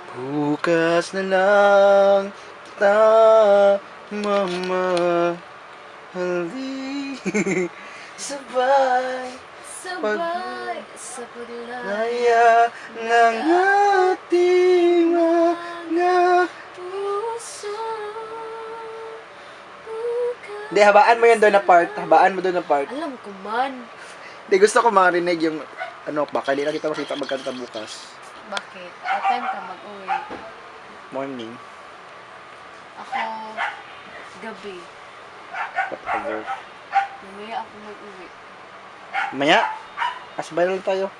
Bukas na lang ta mamahali sabay Sabay sa paglaya laya ng ating mga puso. Bukas. Hindi, habaan mo yan doon na part. Habaan mo doon na part. Alam ko man. Hindi, gusto ko marinig yung ano, baka hindi na kita makita magkanta bukas. Bakit? What time ka mag-uwi? Morning. Ako, gabi. Whatever. Mamaya ako mag-uwi. Maya, asbay lang tayo.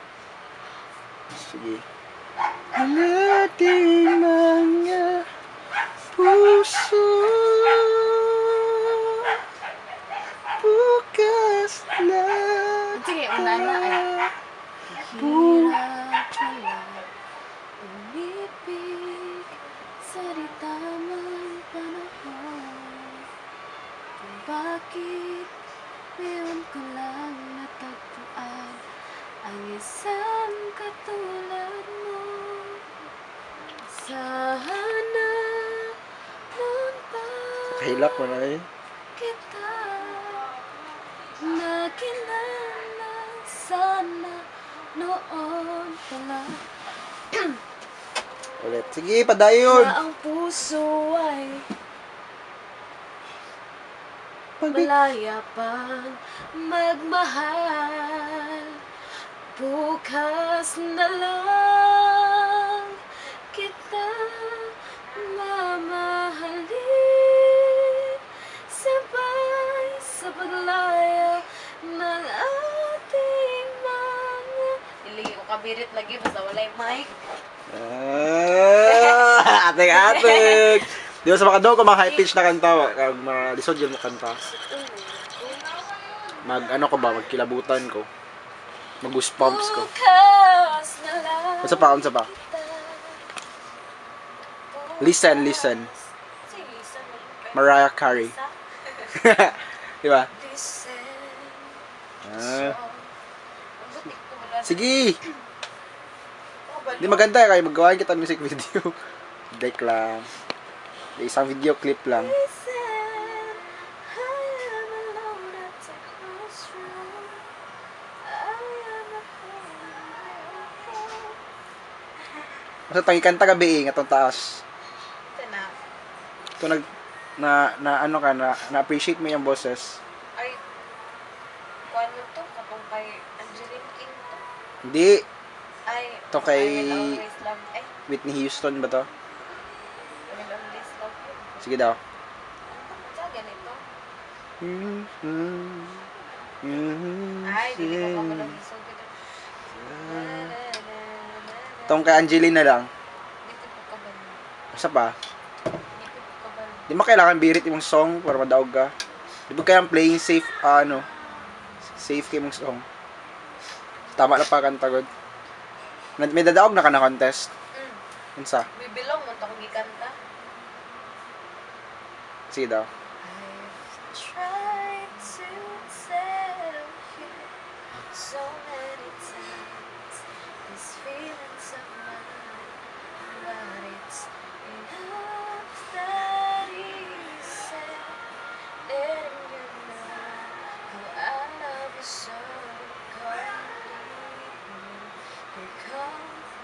Sige. Ang ating mga puso bukas na Sige, una na ay. Hirap pala umibig sa di tamang panahon. Kung bakit ngayon ko lang natagpuan ang isang katulad mo. Sana noon pa Kahilak mo na eh. kita nakilala, sana noon pala Ulit. Sige, padayon. na ang puso ay Pag- malaya pang magmahal. Bukas na lang kita mamahalin, sabay sa paglaya ng ating mga... Ilingi ko kabirit lagi, basta walay mic. Ating-ating. Di ba sa mga daw ko mga high pitch na kanta, kag mga lisod yun mo kanta. Ano ko ba, magkilabutan ko. Mag goosebumps ko. Bukas na lang Unsa pa, unsa pa? kita. Listen, listen. Sige, listen. Mariah Carey. Di ba? Listen. Ah. Sige. Sige. Di maganda kayo maggawain kita ng music video. Break lang. Isang video clip lang. Basta tangi kanta gabi nga tong taas. Ito na ano ka na appreciate mo yung boses. Ay, paano to? Kapag kay Angeline King to? Hindi. Ay, Ito kay I will always love. Ay, Whitney Houston ba to? I will always love you. Sige daw. Sa ganito? Ay, Ay, hindi ko pa malagisog ito. Tong kay Angelina lang. Dito po ka ba? Basta pa. Dito po ka ba? Di mo kailangan birit yung song para madaog ka. Di ba kailangan playing safe, safe kayo mong song. Tama na pa kanta god. May dadaog na ka na contest. Unsa? Bibilong mo ito kung gikanta. Sige daw. I've tried to tell you so many times these feelings of mine, but it's enough that you said, letting you know how I love you so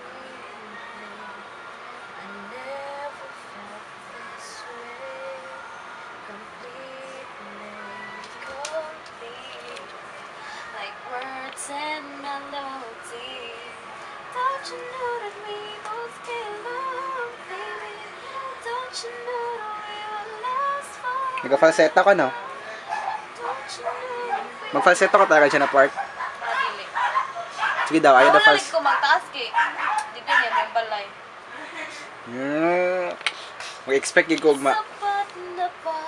completely. I never felt this way. Completely, like words and melody. Don't you know that we both belong, baby? Don't you know that we were lost for? Nagka-falsetto ka no? Don't you know that we Mag-falsetto ka talaga siya na part. Dili. Sige daw, ayaw na Wala fals. ko magtaas kay. Dito niya may balay. Mag-expect yung kugma. Sapat na ba